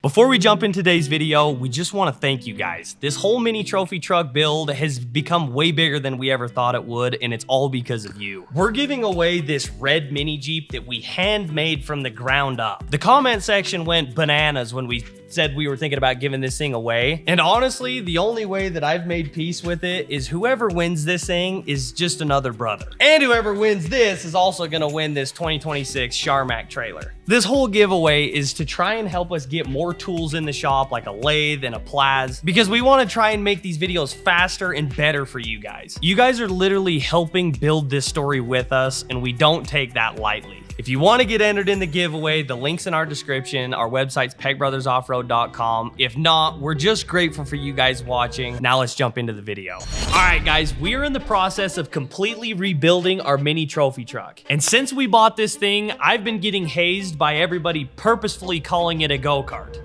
Before we jump into today's video, we just want to thank you guys. This whole mini trophy truck build has become way bigger than we ever thought it would, and it's all because of you. We're giving away this red mini Jeep that we handmade from the ground up. The comment section went bananas when we said we were thinking about giving this thing away. And honestly, the only way that I've made peace with it is whoever wins this thing is just another brother. And whoever wins this is also gonna win this 2026 Charmac trailer. This whole giveaway is to try and help us get more tools in the shop, like a lathe and a Plaz, because we wanna try and make these videos faster and better for you guys. You guys are literally helping build this story with us, and we don't take that lightly. If you want to get entered in the giveaway, the link's in our description. Our website's pegbrothers-offroad.com. If not, we're just grateful for you guys watching. Now let's jump into the video. All right, guys, we're in the process of completely rebuilding our mini trophy truck. And since we bought this thing, I've been getting hazed by everybody purposefully calling it a go-kart.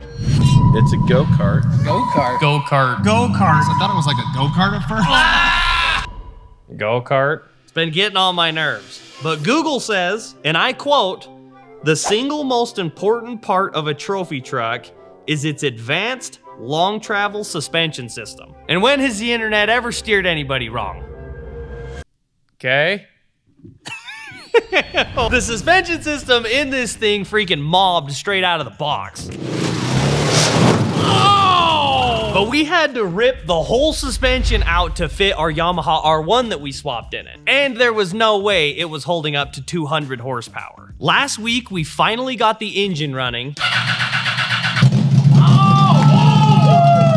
It's a go-kart. Go-kart. Go-kart. Go-kart. I thought it was like a go-kart at first. Go-kart. It's been getting on my nerves. But Google says, and I quote, "The single most important part of a trophy truck is its advanced long travel suspension system." And when has the internet ever steered anybody wrong? Okay. The suspension system in this thing freaking mobbed straight out of the box. But we had to rip the whole suspension out to fit our Yamaha R1 that we swapped in it. And there was no way it was holding up to 200 horsepower. Last week, we finally got the engine running.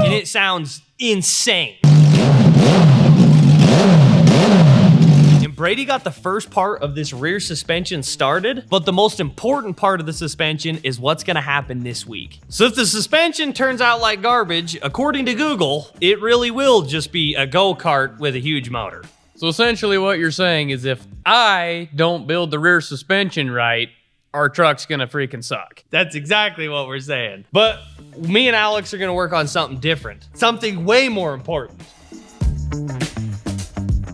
And it sounds insane. Brady got the first part of this rear suspension started, but the most important part of the suspension is what's gonna happen this week. So if the suspension turns out like garbage, according to Google, it really will just be a go-kart with a huge motor. So essentially what you're saying is if I don't build the rear suspension right, our truck's gonna freaking suck. That's exactly what we're saying. But me and Alex are gonna work on something different, something way more important.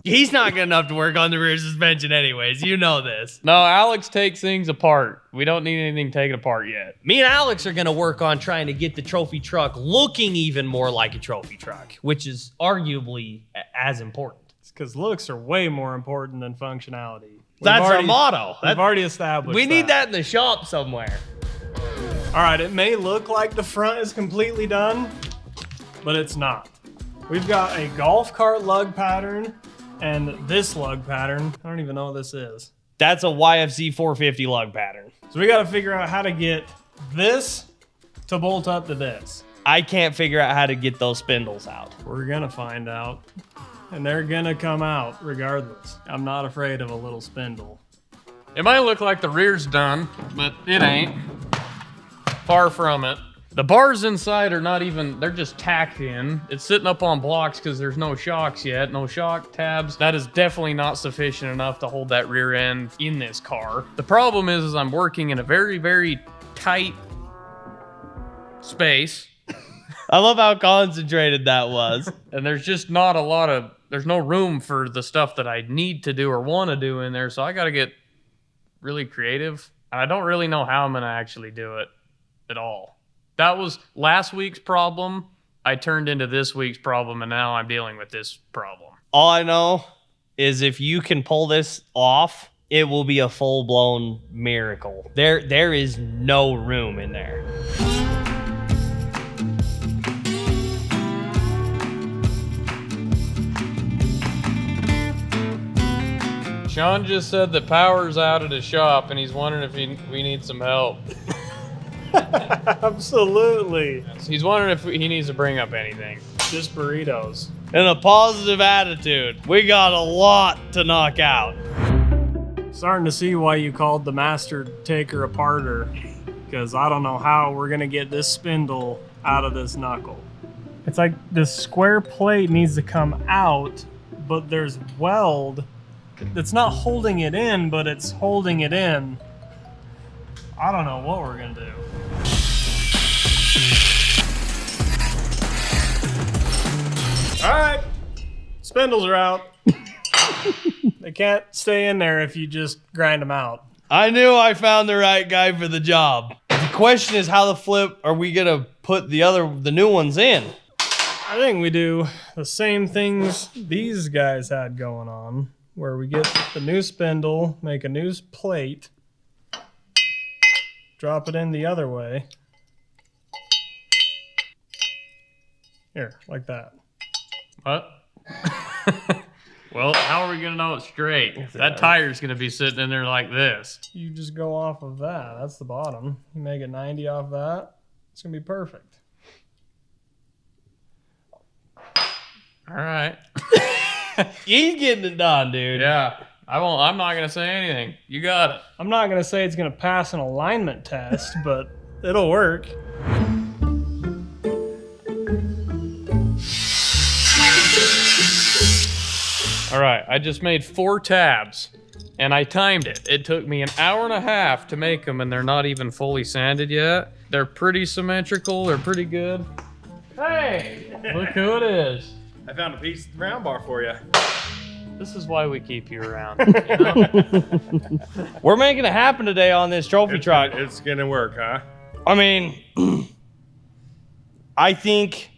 He's not good enough to work on the rear suspension anyways, you know this. No, Alex takes things apart. We don't need anything taken apart yet. Me and Alex are gonna work on trying to get the trophy truck looking even more like a trophy truck, which is arguably as important. It's because looks are way more important than functionality. That's our motto. We've already established We need that in the shop somewhere. All right, it may look like the front is completely done, but it's not. We've got a golf cart lug pattern and this lug pattern. I don't even know what this is. That's a YFZ 450 lug pattern. So we got to figure out how to get this to bolt up to this. I can't figure out how to get those spindles out. We're gonna find out, and they're gonna come out regardless. I'm not afraid of a little spindle. It might look like the rear's done, but it ain't. Far from it. The bars inside are not even, they're just tacked in. It's sitting up on blocks because there's no shocks yet, no shock tabs. That is definitely not sufficient enough to hold that rear end in this car. The problem is I'm working in a very, very tight space. I love how concentrated that was. And there's just not a lot of, there's no room for the stuff that I need to do or want to do in there. So I got to get really creative. And I don't really know how I'm going to actually do it at all. That was last week's problem. I turned into this week's problem, and now I'm dealing with this problem. All I know is if you can pull this off, it will be a full-blown miracle. There is no room in there. Sean just said that power's out at his shop, and he's wondering if we need some help. Absolutely. He's wondering if he needs to bring up anything. Just burritos. And a positive attitude. We got a lot to knock out. Starting to see why you called the master taker aparter, because I don't know how we're gonna get this spindle out of this knuckle. It's like this square plate needs to come out, but there's weld that's not holding it in, but it's holding it in. I don't know what we're gonna do. All right, spindles are out. They can't stay in there if you just grind them out. I knew I found the right guy for the job. The question is, how the flip are we gonna put the new ones in? I think we do the same things these guys had going on, where we get the new spindle, make a new plate, drop it in the other way. Here, like that. What? Well, how are we gonna know it's straight? That tire's gonna be sitting in there like this. You just go off of that. That's the bottom. You make it 90 off that. It's gonna be perfect. All right. He's getting it done, dude. Yeah. I'm not gonna say anything. You got it. I'm not gonna say it's gonna pass an alignment test, but it'll work. All right, I just made 4 tabs, and I timed it. It took me an hour and a half to make them, and they're not even fully sanded yet. They're pretty symmetrical. They're pretty good. Hey, look who it is. I found a piece of the round bar for you. This is why we keep you around. You know? We're making it happen today on this trophy truck. It's gonna work, huh? I mean, I think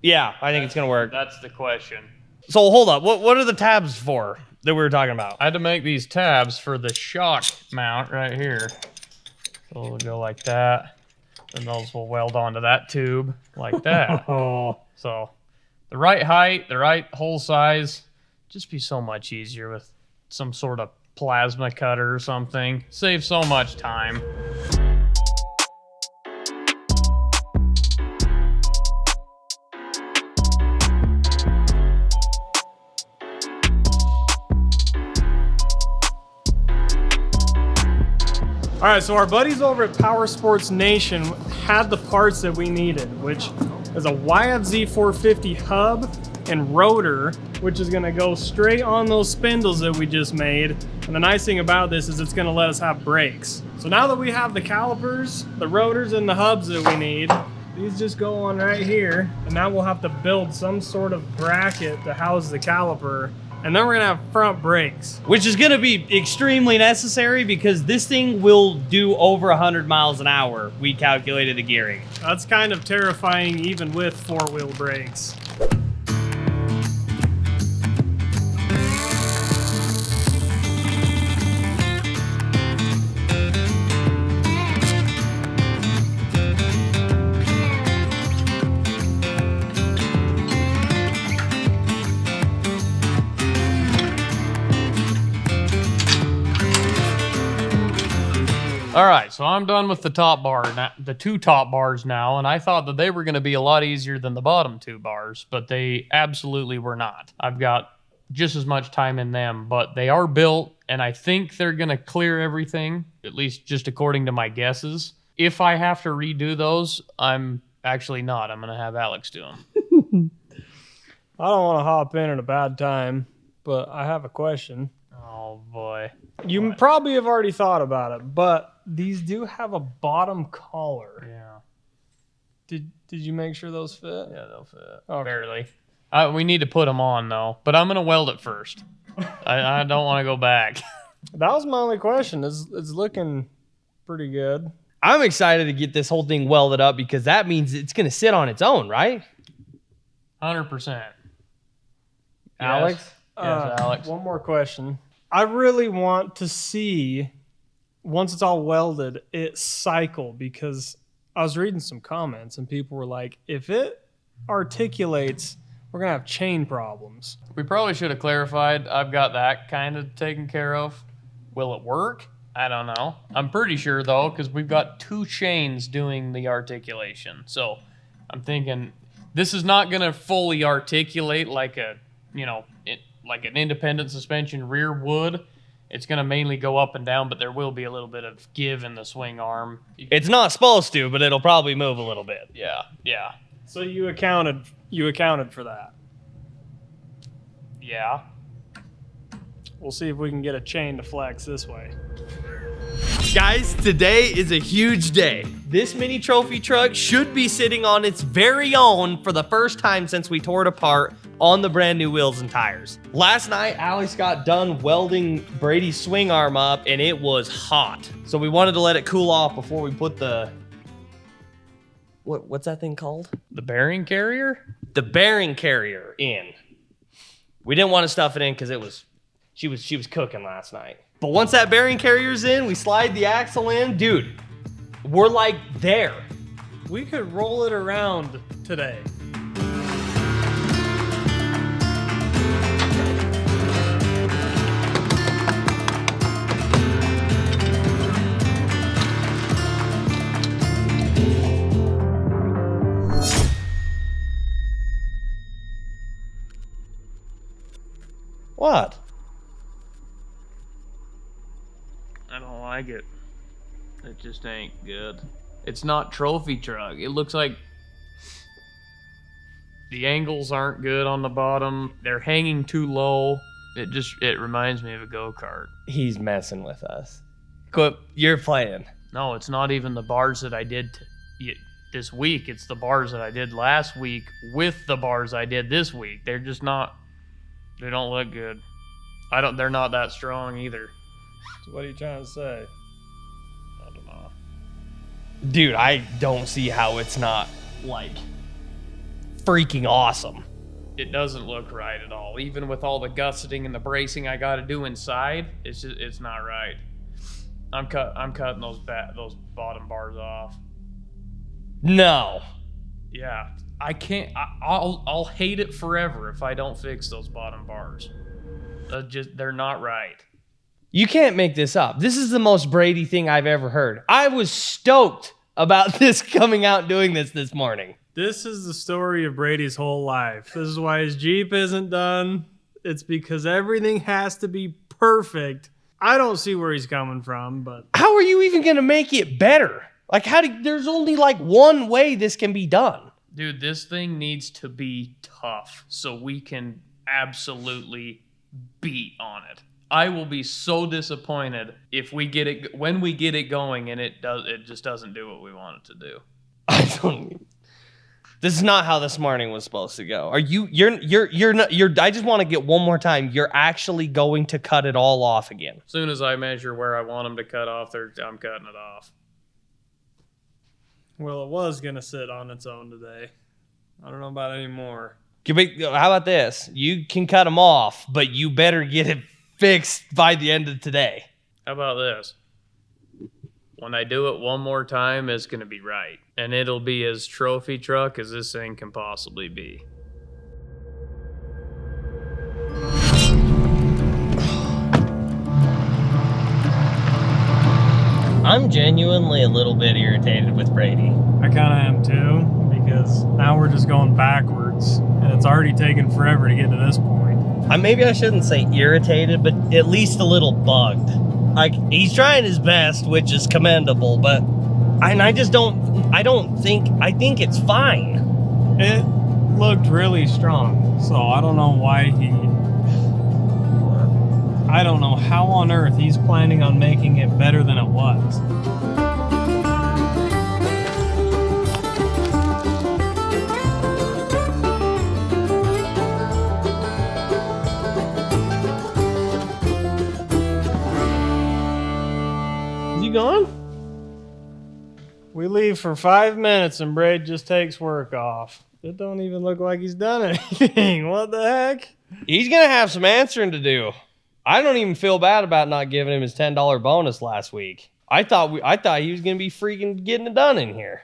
it's gonna work. That's the question. So hold up, what are the tabs for that we were talking about? I had to make these tabs for the shock mount right here. So it'll go like that. And those will weld onto that tube like that. So the right height, the right hole size, just be so much easier with some sort of plasma cutter or something. Save so much time. All right, so our buddies over at Power Sports Nation had the parts that we needed, which is a YFZ 450 hub and rotor, which is gonna go straight on those spindles that we just made. And the nice thing about this is it's gonna let us have brakes. So now that we have the calipers, the rotors, and the hubs that we need, these just go on right here. And now we'll have to build some sort of bracket to house the caliper. And then we're gonna have front brakes. Which is gonna be extremely necessary because this thing will do over 100 miles an hour. We calculated the gearing. That's kind of terrifying even with 4-wheel brakes. All right, so I'm done with the top bar, the 2 top bars now, and I thought that they were going to be a lot easier than the bottom 2 bars, but they absolutely were not. I've got just as much time in them, but they are built, and I think they're going to clear everything, at least just according to my guesses. If I have to redo those, I'm actually not. I'm going to have Alex do them. I don't want to hop in at a bad time, but I have a question. Oh, boy. You probably have already thought about it, but these do have a bottom collar. Yeah. Did you make sure those fit? Yeah, they'll fit. Okay. Barely. We need to put them on, though, but I'm going to weld it first. I don't want to go back. That was my only question. It's looking pretty good. I'm excited to get this whole thing welded up because that means it's gonna sit on its own, right? 100%. Alex? Yes, Alex. One more question. I really want to see, once it's all welded, it cycle, because I was reading some comments and people were like, if it articulates, we're going to have chain problems. We probably should have clarified. I've got that kind of taken care of. Will it work? I don't know. I'm pretty sure, though, because we've got 2 chains doing the articulation. So I'm thinking this is not going to fully articulate like like an independent suspension rear would. It's going to mainly go up and down, but there will be a little bit of give in the swing arm. It's not supposed to, but it'll probably move a little bit. Yeah. So you accounted for that. Yeah. We'll see if we can get a chain to flex this way. Guys, today is a huge day. This mini trophy truck should be sitting on its very own for the first time since we tore it apart on the brand new wheels and tires. Last night, Alex got done welding Brady's swing arm up and it was hot. So we wanted to let it cool off before we put the, what's that thing called? The bearing carrier? The bearing carrier in. We didn't want to stuff it in because she was cooking last night. But once that bearing carrier's in, we slide the axle in. Dude, we're like there. We could roll it around today. What? I don't like it. It just ain't good. It's not trophy truck. It looks like the angles aren't good on the bottom. They're hanging too low. It reminds me of a go-kart. He's messing with us. Quit, you're playing. No, it's not even the bars that I did this week. It's the bars that I did last week with the bars I did this week. They're just not, they don't look good. They're not that strong either. So what are you trying to say? I don't know. Dude, I don't see how it's not, like, freaking awesome. It doesn't look right at all. Even with all the gusseting and the bracing I got to do inside, it's not right. I'm cutting those bottom bars off. No. Yeah, I can't. I'll hate it forever if I don't fix those bottom bars. They're not right. You can't make this up. This is the most Brady thing I've ever heard. I was stoked about this coming out and doing this morning. This is the story of Brady's whole life. This is why his Jeep isn't done. It's because everything has to be perfect. I don't see where he's coming from, but... How are you even going to make it better? Like, there's only like one way this can be done. Dude, this thing needs to be tough so we can absolutely beat on it. I will be so disappointed if we get it when we get it going and it just doesn't do what we want it to do. I don't. This is not how this morning was supposed to go. Are you're not, I just want to get one more time. You're actually going to cut it all off again. As soon as I measure where I want them to cut off, I'm cutting it off. Well, it was going to sit on its own today. I don't know about anymore. How about this? You can cut them off, but you better get it fixed by the end of today. How about this? When I do it one more time, it's going to be right. And it'll be as trophy truck as this thing can possibly be. I'm genuinely a little bit irritated with Brady. I kind of am too, because now we're just going backwards, and it's already taken forever to get to this point. Maybe I shouldn't say irritated, but at least a little bugged. Like, he's trying his best, which is commendable, but I think it's fine. It looked really strong, so I don't know why I don't know how on earth he's planning on making it better than it was. Gone? We leave for 5 minutes and Braid just takes work off. It don't even look like he's done anything. What the heck? He's gonna have some answering to do. I don't even feel bad about not giving him his $10 bonus last week. I thought he was gonna be freaking getting it done in here.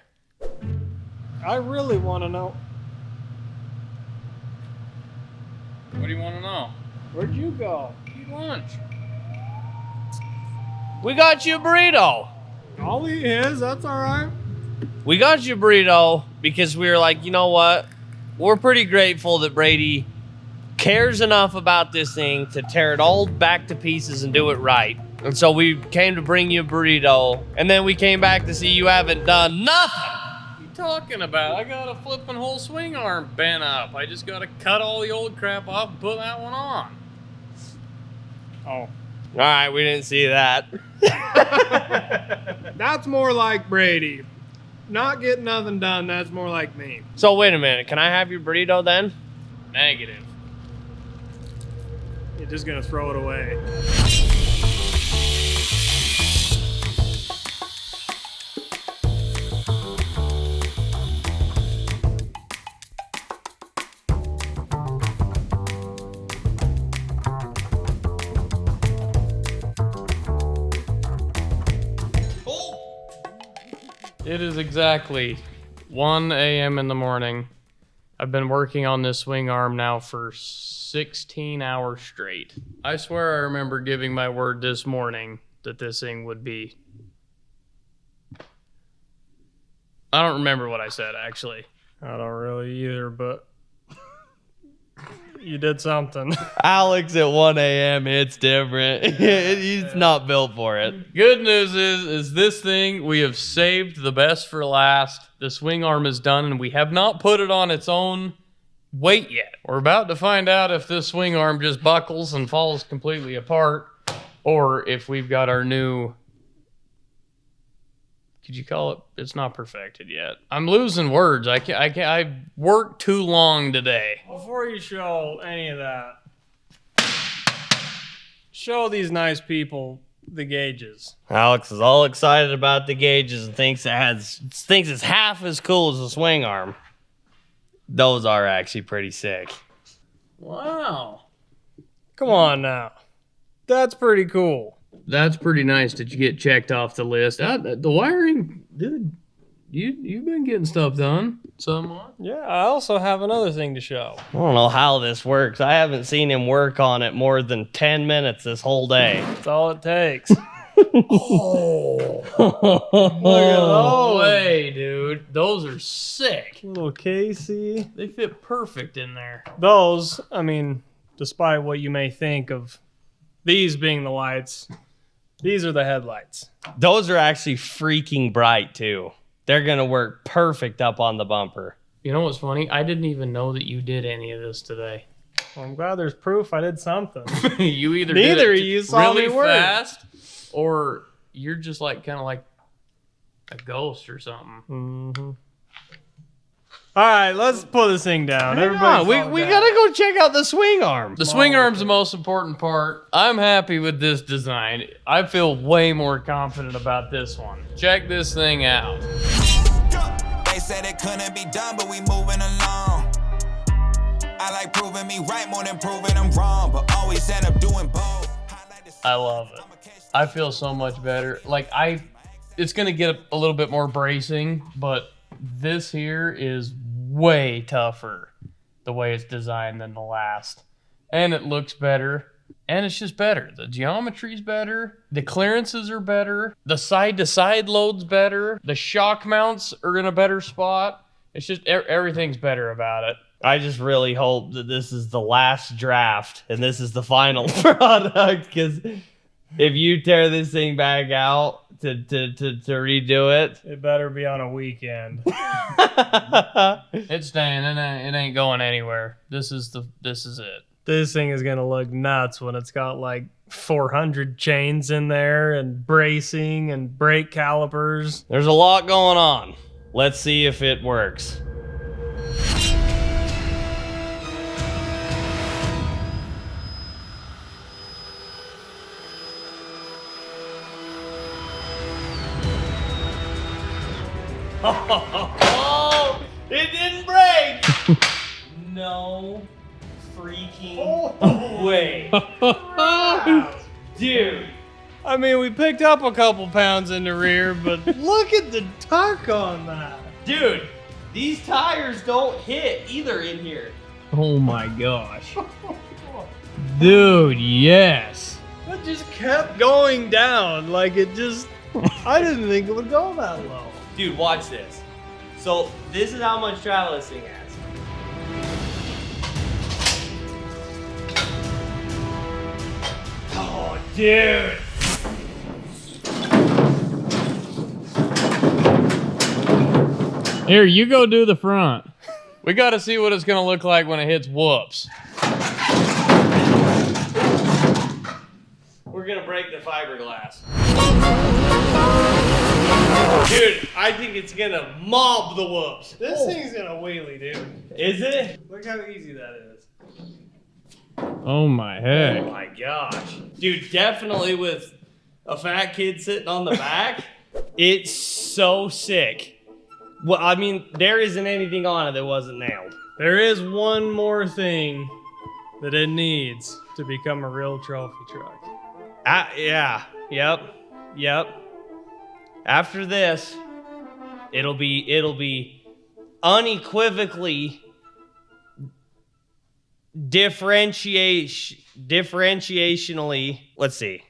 I really want to know. What do you want to know? Where'd you go? Eat lunch. We got you a burrito. I'll eat his, that's all right. We got you a burrito because we were like, you know what? We're pretty grateful that Brady cares enough about this thing to tear it all back to pieces and do it right. And so we came to bring you a burrito, and then we came back to see you haven't done nothing. What are you talking about? I got a flipping whole swing arm bent up. I just got to cut all the old crap off and put that one on. Oh. All right, we didn't see that. That's more like Brady. Not getting nothing done, that's more like me. So wait a minute. Can I have your burrito then? Negative. You're just gonna throw it away. It is exactly 1 a.m. in the morning. I've been working on this swing arm now for 16 hours straight. I swear I remember giving my word this morning that this thing would be... I don't remember what I said, actually. I don't really either, but you did something. Alex at 1 a.m. It's different. He's not built for it. Good news is this thing, we have saved the best for last. The swing arm is done, and we have not put it on its own weight yet. We're about to find out if this swing arm just buckles and falls completely apart, or if we've got our new... Could you call it? It's not perfected yet. I'm losing words. I worked too long today. Before you show any of that, show these nice people the gauges. Alex is all excited about the gauges and thinks it's half as cool as a swing arm. Those are actually pretty sick. Wow. Come on now. That's pretty cool. That's pretty nice that you get checked off the list. The wiring, dude, you've been getting stuff done. Somewhat. Yeah, I also have another thing to show. I don't know how this works. I haven't seen him work on it more than 10 minutes this whole day. That's all it takes. Oh. No way, dude. Those are sick. Little Casey. They fit perfect in there. Those, I mean, despite what you may think of these being the lights, these are the headlights. Those are actually freaking bright too. They're gonna work perfect up on the bumper. You know what's funny? I didn't even know that you did any of this today. Well, I'm glad there's proof I did something. You either Neither did of it you saw really me work. fast, or you're just like kind of like a ghost or something. Mm-hmm. All right, let's pull this thing down. We gotta go check out the swing arm. The swing arm's the most important part. I'm happy with this design. I feel way more confident about this one. Check this thing out. They said it couldn't be done, but we moving along. I like proving me right more than proving I'm wrong, but always end up doing both. I love it. I feel so much better. Like it's gonna get a little bit more bracing, but this here is way tougher the way it's designed than the last. And it looks better. And it's just better. The geometry's better. The clearances are better. The side-to-side load's better. The shock mounts are in a better spot. It's just everything's better about it. I just really hope that this is the last draft and this is the final product, because if you tear this thing back out to redo it, It better be on a weekend. It's staying. It ain't going anywhere. This is it. This thing is gonna look nuts when it's got like 400 chains in there and bracing and brake calipers. there's a lot going on. Let's see if it works. Oh, it didn't break. No freaking way. Dude. I mean, we picked up a couple pounds in the rear, but look at the torque on that. Dude, these tires don't hit either in here. Oh my gosh. Dude, yes. It just kept going down. Like it just, I didn't think it would go that low. Dude, watch this. So this is how much travel this thing has. Oh, dude. Here, you go do the front. We got to see what it's going to look like when it hits whoops. We're gonna break the fiberglass. Dude, I think it's gonna mob the whoops. This thing's gonna wheelie, dude. Is it? Look how easy that is. Oh my heck. Oh my gosh. Dude, definitely with a fat kid sitting on the back, it's so sick. Well, I mean, there isn't anything on it that wasn't nailed. There is one more thing that it needs to become a real trophy truck. Yeah. Yep. After this, it'll be unequivocally differentiationally. Let's see.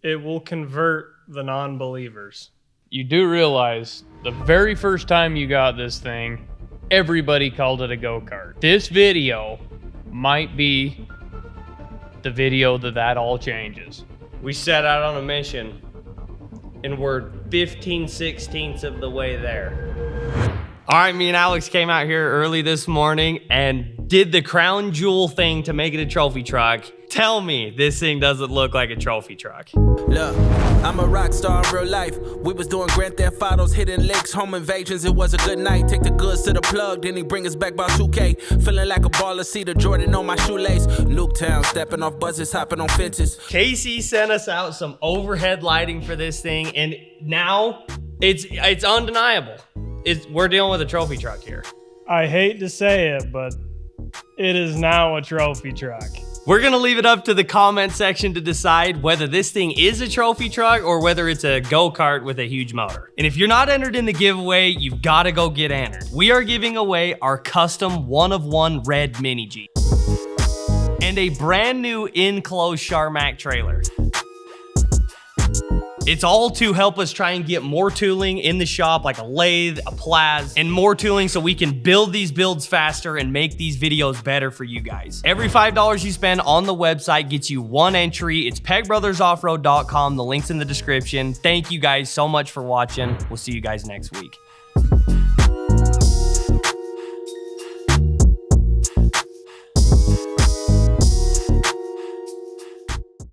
It will convert the non-believers. You do realize the very first time you got this thing, everybody called it a go-kart. This video might be the video that all changes. We set out on a mission, and we're 15/16 of the way there. All right, me and Alex came out here early this morning and did the crown jewel thing to make it a trophy truck. Tell me this thing doesn't look like a trophy truck. Look, I'm a rock star in real life. We was doing Grand Theft Autos, hitting licks, home invasions. It was a good night. Take the goods to the plug, then he bring us back by 2K. Feeling like a baller, see the Jordan on my shoelace. Nuketown, stepping off buses, hopping on fences. Casey sent us out some overhead lighting for this thing, and now it's undeniable. We're dealing with a trophy truck here. I hate to say it, but it is now a trophy truck. We're gonna leave it up to the comment section to decide whether this thing is a trophy truck or whether it's a go-kart with a huge motor. And if you're not entered in the giveaway, you've gotta go get entered. We are giving away our custom 1-of-1 red mini Jeep and a brand new enclosed Charmac trailer. It's all to help us try and get more tooling in the shop, like a lathe, a plaz, and more tooling so we can build these builds faster and make these videos better for you guys. Every $5 you spend on the website gets you one entry. It's pegbrothers.offroad.com. The link's in the description. Thank you guys so much for watching. We'll see you guys next week.